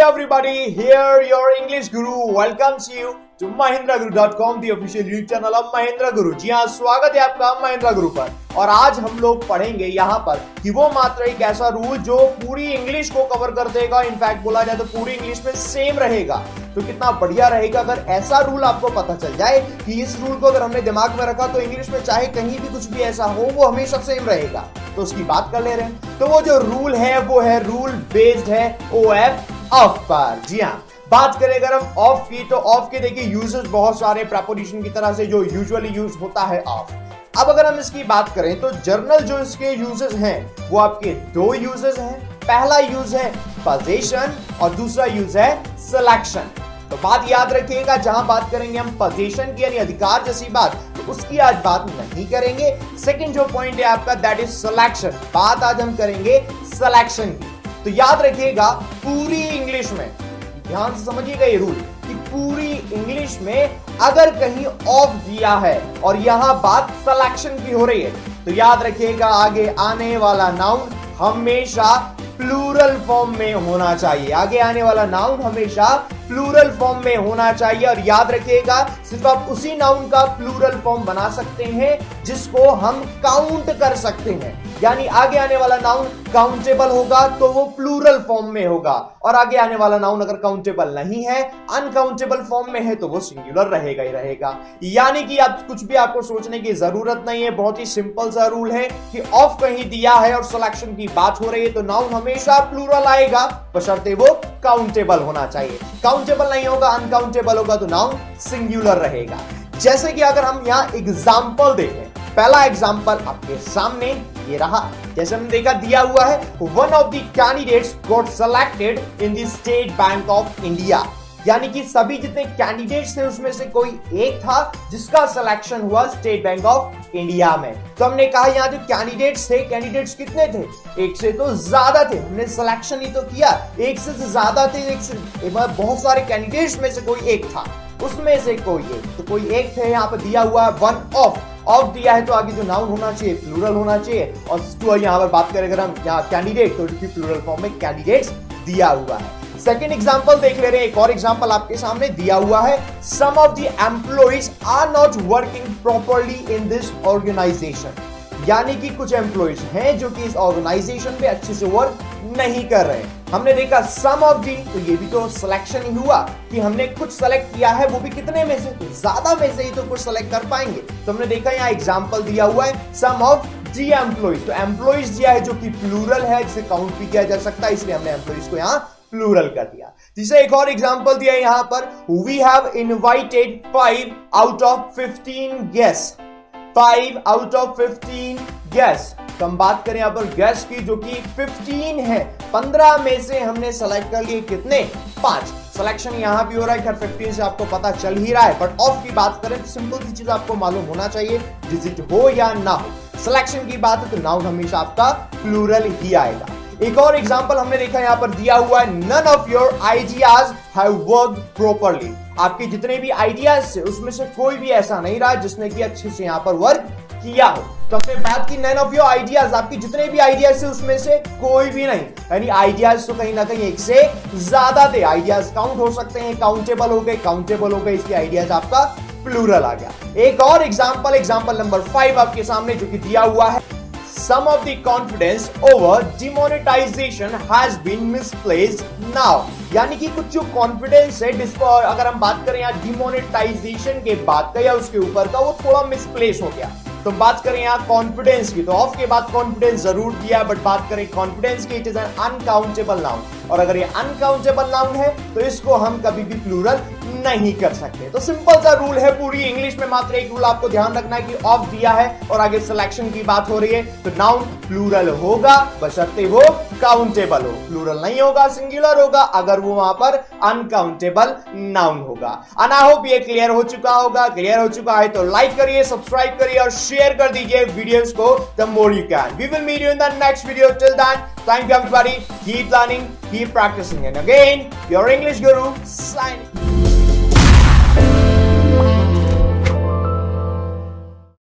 everybody, here your English Guru welcomes you to mahindraguru.com, the official YouTube channel of Mahindra Guru। जी हाँ, स्वागत है आपका महिंद्रा गुरु पर। और आज हम लोग पढ़ेंगे यहाँ पर कि वो मात्र एक ऐसा रूल जो पूरी इंग्लिश को कवर कर देगा। इनफैक्ट बोला जाए तो पूरी इंग्लिश में सेम रहेगा। तो कितना बढ़िया रहेगा अगर ऐसा रूल आपको पता चल जाए कि इस रूल को अगर हमने दिमाग में रखा तो इंग्लिश में चाहे कहीं भी कुछ भी ऐसा हो वो हमेशा सेम रहेगा। तो उसकी बात कर ले रहे हैं। तो वो जो रूल है वो है रूल बेस्ड है ऑफ पर। जी हाँ, बात करें अगर हम ऑफ की तो ऑफ के देखिए यूजेस बहुत सारे प्रेपोजिशन की तरह से जो यूजुअली यूज होता है ऑफ। अब अगर हम इसकी बात करें तो जर्नल जो इसके यूजेस हैं वो आपके दो यूजेस हैं। पहला यूज है पोजीशन और दूसरा यूज है सिलेक्शन। तो बात याद रखिएगा, जहां बात करेंगे हम पोजीशन की यानी अधिकार जैसी बात, तो उसकी आज बात नहीं करेंगे। सेकंड जो पॉइंट है आपका दैट इज सिलेक्शन। बात आज हम करेंगे सिलेक्शन की। तो याद रखिएगा पूरी इंग्लिश में, ध्यान से समझिएगा ये रूल कि पूरी इंग्लिश में अगर कहीं ऑफ दिया है और यहां बात सिलेक्शन की हो रही है तो याद रखिएगा आगे आने वाला नाउन हमेशा प्लूरल फॉर्म में होना चाहिए। आगे आने वाला नाउन हमेशा प्लूरल फॉर्म में होना चाहिए। और याद रखिएगा सिर्फ आप उसी नाउन का प्लूरल फॉर्म बना सकते हैं जिसको हम काउंट कर सकते हैं। यानी आगे आने वाला नाउन काउंटेबल होगा तो वो प्लूरल फॉर्म में होगा, और आगे आने वाला नाउन अगर काउंटेबल नहीं है, अनकाउंटेबल फॉर्म में है, तो वो सिंगुलर रहेगा ही रहेगा। यानी कि आप कुछ भी आपको सोचने की जरूरत नहीं है। बहुत ही सिंपल सा रूल है कि ऑफ कहीं दिया है और सिलेक्शन की बात हो रही है तो नाउन हमेशा प्लूरल आएगा, बशर्ते वो काउंटेबल होना चाहिए। काउंटेबल नहीं होगा, अनकाउंटेबल होगा तो नाउन सिंगुलर रहेगा। जैसे कि अगर हम यहां एग्जाम्पल देखें, पहला एग्जाम्पल आपके सामने ये रहा। जैसे हमने देखा दिया हुआ है one of the candidates got selected in the state bank of India. यानी कि सभी जितने कैंडिडेट्स थे उसमें से कोई एक था जिसका सिलेक्शन हुआ स्टेट बैंक ऑफ इंडिया में। तो हमने कहा यहाँ जो कैंडिडेट्स थे, कैंडिडेट्स कितने थे? एक से तो ज्यादा थे। हमने सिलेक्शन ही तो किया, एक से ज्यादा थे, बहुत सारे कैंडिडेट्स में से कोई एक था, उसमें से कोई एक, तो कोई एक थे। यहाँ पर दिया हुआ है वन ऑफ दिया है तो आगे जो नाउन होना चाहिए प्लूरल होना चाहिए। और यहाँ पर बात करें अगर हम यहाँ कैंडिडेट तो प्लूरल फॉर्म में कैंडिडेट्स दिया हुआ है। सेकेंड एग्जाम्पल देख ले रहे हैं। एक और एग्जाम्पल आपके सामने दिया हुआ है some of the employees are not working properly in this organisation. यानी कि कुछ एम्प्लॉइज हैं जो कि इस ऑर्गेनाइजेशन में अच्छे से वर्क नहीं कर रहे हैं। हमने देखा सम ऑफ दी, तो ये भी तो सिलेक्शन ही हुआ कि हमने कुछ सेलेक्ट किया है, वो भी कितने में से? तो ज्यादा में से ही तो कुछ सेलेक्ट कर पाएंगे। तो हमने देखा यहाँ एग्जाम्पल दिया हुआ है सम ऑफ दी एम्प्लॉइज। तो एम्प्लॉइज दिया है जो कि प्लूरल है, जिसे काउंट भी किया जा सकता है, इसलिए हमने एम्प्लॉइज को यहाँ प्लूरल कर दिया। जिसे एक और एग्जाम्पल दिया है यहाँ पर we have invited 5 out of 15 guest. 5 out of 15 guest. तो हम बात करें यहाँ पर गेस्ट की जो कि 15 है, 15 में से हमने सेलेक्ट कर लिए कितने? 5। सिलेक्शन यहां भी हो रहा है, खैर 15 से आपको पता चल ही रहा है। बट ऑफ की बात करें तो सिंपल सी चीज आपको मालूम होना चाहिए, डिजिट हो या ना हो। सिलेक्शन की बात है तो नाउन हमेशा आपका प्लूरल ही आएगा। एक और एग्जांपल हमने देखा यहां पर दिया हुआ है none of your ideas have worked properly. आपके जितने भी आइडियाज थे उसमें से कोई भी ऐसा नहीं रहा जिसने कि अच्छे से यहां पर वर्क किया हो। तो हमने बात की नन ऑफ योर आइडियाज, आपकी जितने भी आइडियाज थे उसमें से कोई भी नहीं, यानी आइडियाज तो कहीं ना कहीं एक से ज्यादा थे। आइडियाज काउंट हो सकते हैं, काउंटेबल हो गए, इसलिए आइडियाज आपका प्लूरल आ गया। एक और एग्जांपल नंबर 5 आपके सामने जो कि दिया हुआ है some of the confidence over demonetization has been misplaced now। यानी कि कुछ जो कॉन्फिडेंस है जिसको अगर हम बात करें यहाँ डिमोनेटाइजेशन के बाद का या उसके ऊपर का, वो थोड़ा मिसप्लेस हो गया। तो बात करें यहाँ कॉन्फिडेंस की तो ऑफ के बाद कॉन्फिडेंस जरूर दिया, बट बात करें कॉन्फिडेंस की, it is an uncountable noun. और अगर ये अनकाउंटेबल नाउन है तो इसको हम कभी भी प्लूरल नहीं कर सकते। तो सिंपल सा रूल है पूरी इंग्लिश में, मात्र एक रूल आपको ध्यान रखना है कि ऑफ दिया है और आगे सिलेक्शन की बात हो रही है तो नाउन प्लूरल होगा बशर्ते वो काउंटेबल हो। प्लूरल नहीं होगा, सिंगुलर होगा अगर वो वहां पर अनकाउंटेबल नाउन होगा। एंड आई होप ये क्लियर हो चुका होगा। क्लियर हो चुका है तो लाइक करिए, सब्सक्राइब करिए और शेयर कर दीजिए वीडियोस को the more you can. We will meet you in the next video. Till then, thank you everybody. Keep learning, keep practicing. And again, your English Guru signing.